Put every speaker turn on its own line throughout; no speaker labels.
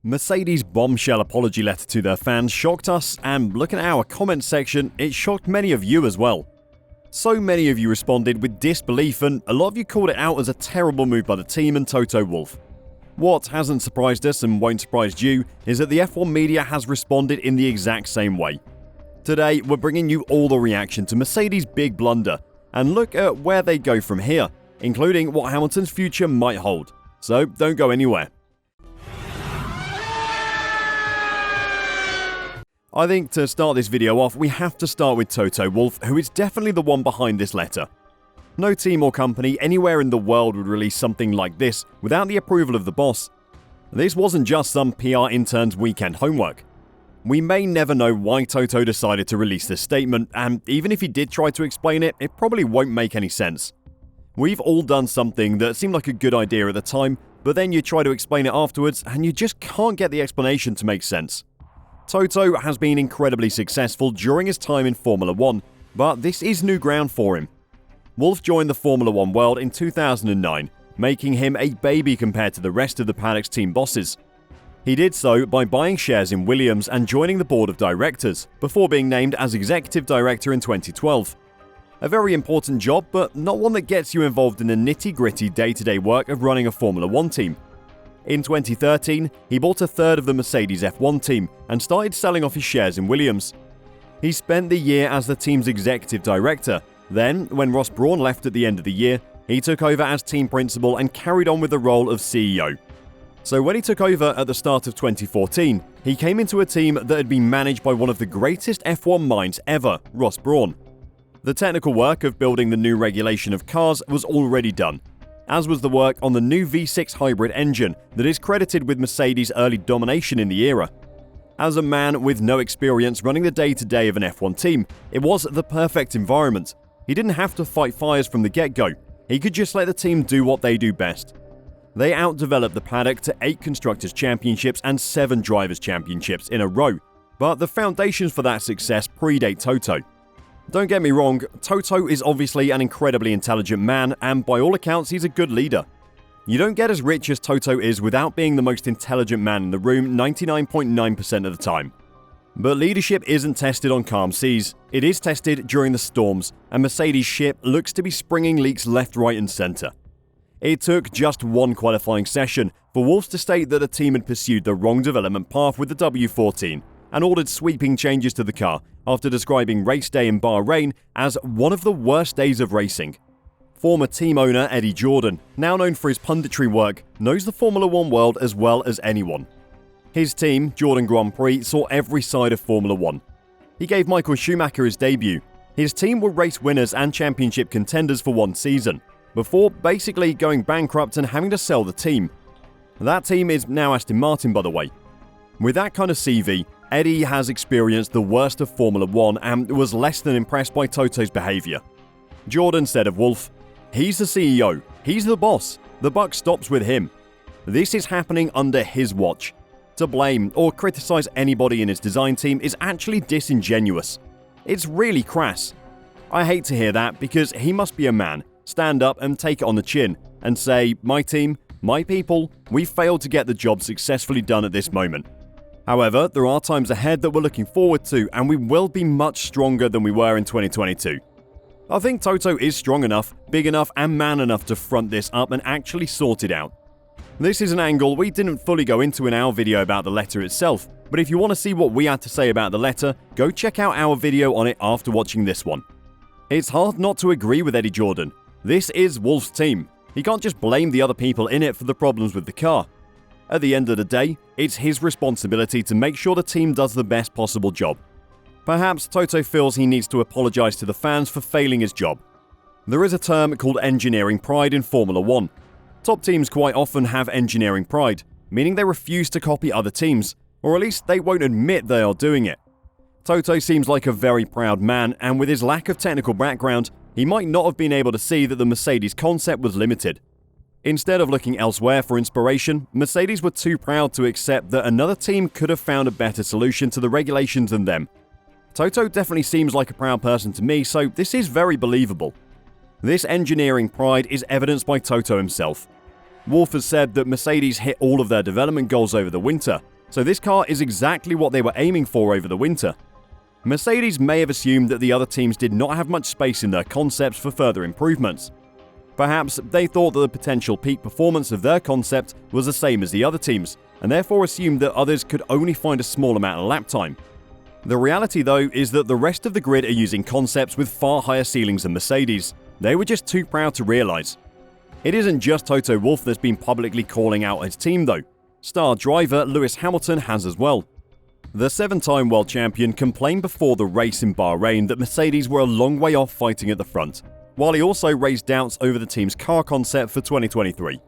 Mercedes' bombshell apology letter to their fans shocked us, and looking at our comment section, it shocked many of you as well. So many of you responded with disbelief, and a lot of you called it out as a terrible move by the team and Toto Wolff. What hasn't surprised us and won't surprise you is that the F1 media has responded in the exact same way. Today, we're bringing you all the reaction to Mercedes' big blunder, and look at where they go from here, including what Hamilton's future might hold. So don't go anywhere. I think to start this video off, we have to start with Toto Wolff, who is definitely the one behind this letter. No team or company anywhere in the world would release something like this without the approval of the boss. This wasn't just some PR intern's weekend homework. We may never know why Toto decided to release this statement, and even if he did try to explain it, it probably won't make any sense. We've all done something that seemed like a good idea at the time, but then you try to explain it afterwards and you just can't get the explanation to make sense. Toto has been incredibly successful during his time in Formula 1, but this is new ground for him. Wolff joined the Formula 1 world in 2009, making him a baby compared to the rest of the paddock's team bosses. He did so by buying shares in Williams and joining the board of directors, before being named as executive director in 2012. A very important job, but not one that gets you involved in the nitty-gritty day-to-day work of running a Formula 1 team. In 2013, he bought a third of the Mercedes F1 team and started selling off his shares in Williams. He spent the year as the team's executive director. Then, when Ross Brawn left at the end of the year, he took over as team principal and carried on with the role of CEO. So when he took over at the start of 2014, he came into a team that had been managed by one of the greatest F1 minds ever, Ross Brawn. The technical work of building the new regulation of cars was already done, as was the work on the new V6 hybrid engine that is credited with Mercedes' early domination in the era. As a man with no experience running the day-to-day of an F1 team, it was the perfect environment. He didn't have to fight fires from the get-go. He could just let the team do what they do best. They outdeveloped the paddock to 8 Constructors' Championships and 7 Drivers' Championships in a row, but the foundations for that success predate Toto. Don't get me wrong, Toto is obviously an incredibly intelligent man, and by all accounts he's a good leader. You don't get as rich as Toto is without being the most intelligent man in the room 99.9% of the time. But leadership isn't tested on calm seas, it is tested during the storms, and Mercedes' ship looks to be springing leaks left, right and centre. It took just one qualifying session for Wolff to state that the team had pursued the wrong development path with the W14 and ordered sweeping changes to the car after describing race day in Bahrain as one of the worst days of racing. Former team owner Eddie Jordan, now known for his punditry work, knows the Formula 1 world as well as anyone. His team, Jordan Grand Prix, saw every side of Formula 1. He gave Michael Schumacher his debut. His team were race winners and championship contenders for one season, before basically going bankrupt and having to sell the team. That team is now Aston Martin, by the way. With that kind of CV, Eddie has experienced the worst of Formula 1 and was less than impressed by Toto's behaviour. Jordan said of Wolff, "He's the CEO, he's the boss, the buck stops with him. This is happening under his watch. To blame or criticise anybody in his design team is actually disingenuous. It's really crass. I hate to hear that because he must be a man, stand up and take it on the chin and say, my team, my people, we failed to get the job successfully done at this moment. However, there are times ahead that we're looking forward to, and we will be much stronger than we were in 2022. I think Toto is strong enough, big enough and man enough to front this up and actually sort it out. This is an angle we didn't fully go into in our video about the letter itself, but if you want to see what we had to say about the letter, go check out our video on it after watching this one. It's hard not to agree with Eddie Jordan. This is Wolff's team. He can't just blame the other people in it for the problems with the car. At the end of the day, it's his responsibility to make sure the team does the best possible job. Perhaps Toto feels he needs to apologise to the fans for failing his job. There is a term called engineering pride in Formula 1. Top teams quite often have engineering pride, meaning they refuse to copy other teams, or at least they won't admit they are doing it. Toto seems like a very proud man, and with his lack of technical background, he might not have been able to see that the Mercedes concept was limited. Instead of looking elsewhere for inspiration, Mercedes were too proud to accept that another team could have found a better solution to the regulations than them. Toto definitely seems like a proud person to me, so this is very believable. This engineering pride is evidenced by Toto himself. Wolff has said that Mercedes hit all of their development goals over the winter, so this car is exactly what they were aiming for over the winter. Mercedes may have assumed that the other teams did not have much space in their concepts for further improvements. Perhaps they thought that the potential peak performance of their concept was the same as the other teams, and therefore assumed that others could only find a small amount of lap time. The reality, though, is that the rest of the grid are using concepts with far higher ceilings than Mercedes. They were just too proud to realise. It isn't just Toto Wolff that's been publicly calling out his team, though. Star driver Lewis Hamilton has as well. The 7-time world champion complained before the race in Bahrain that Mercedes were a long way off fighting at the front, while he also raised doubts over the team's car concept for 2023.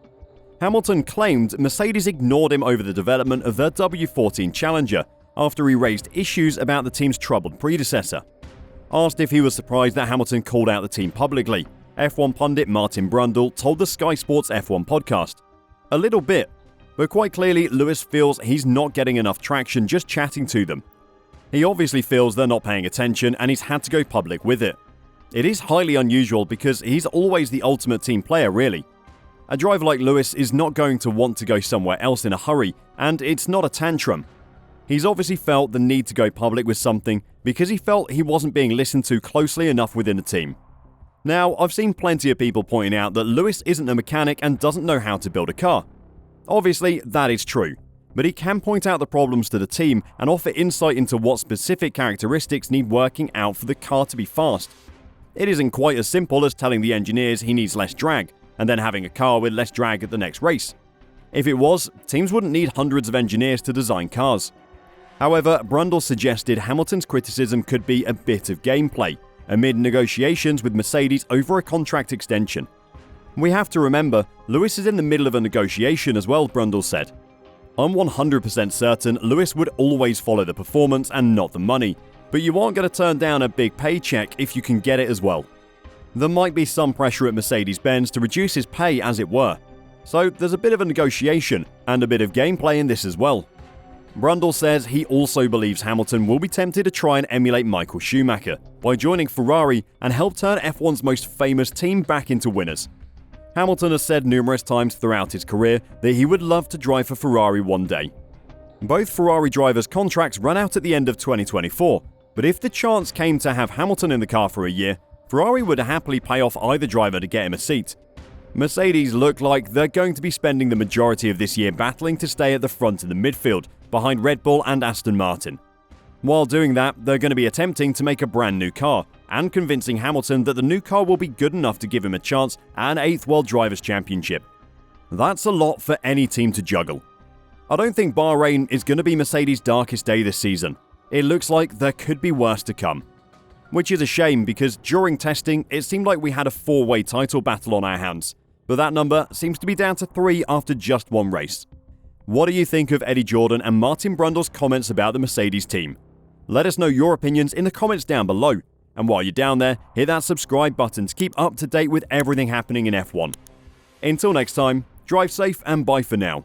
Hamilton claimed Mercedes ignored him over the development of their W14 Challenger after he raised issues about the team's troubled predecessor. Asked if he was surprised that Hamilton called out the team publicly, F1 pundit Martin Brundle told the Sky Sports F1 podcast, "A little bit, but quite clearly Lewis feels he's not getting enough traction just chatting to them. He obviously feels they're not paying attention and he's had to go public with it. It is highly unusual because he's always the ultimate team player, really. A driver like Lewis is not going to want to go somewhere else in a hurry, and it's not a tantrum. He's obviously felt the need to go public with something because he felt he wasn't being listened to closely enough within the team." Now, I've seen plenty of people pointing out that Lewis isn't a mechanic and doesn't know how to build a car. Obviously, that is true, but he can point out the problems to the team and offer insight into what specific characteristics need working out for the car to be fast. It isn't quite as simple as telling the engineers he needs less drag, and then having a car with less drag at the next race. If it was, teams wouldn't need hundreds of engineers to design cars. However, Brundle suggested Hamilton's criticism could be a bit of gameplay, amid negotiations with Mercedes over a contract extension. We have to remember, Lewis is in the middle of a negotiation as well, Brundle said. "I'm 100% certain Lewis would always follow the performance and not the money, but you aren't going to turn down a big paycheck if you can get it as well. There might be some pressure at Mercedes-Benz to reduce his pay, as it were. So there's a bit of a negotiation and a bit of gameplay in this as well." Brundle says he also believes Hamilton will be tempted to try and emulate Michael Schumacher by joining Ferrari and help turn F1's most famous team back into winners. Hamilton has said numerous times throughout his career that he would love to drive for Ferrari one day. Both Ferrari drivers' contracts run out at the end of 2024, but if the chance came to have Hamilton in the car for a year, Ferrari would happily pay off either driver to get him a seat. Mercedes look like they're going to be spending the majority of this year battling to stay at the front of the midfield, behind Red Bull and Aston Martin. While doing that, they're going to be attempting to make a brand new car, and convincing Hamilton that the new car will be good enough to give him a chance at an 8th World Drivers' Championship. That's a lot for any team to juggle. I don't think Bahrain is going to be Mercedes' darkest day this season. It looks like there could be worse to come. Which is a shame because during testing, it seemed like we had a 4-way title battle on our hands, but that number seems to be down to 3 after just one race. What do you think of Eddie Jordan and Martin Brundle's comments about the Mercedes team? Let us know your opinions in the comments down below. And while you're down there, hit that subscribe button to keep up to date with everything happening in F1. Until next time, drive safe and bye for now.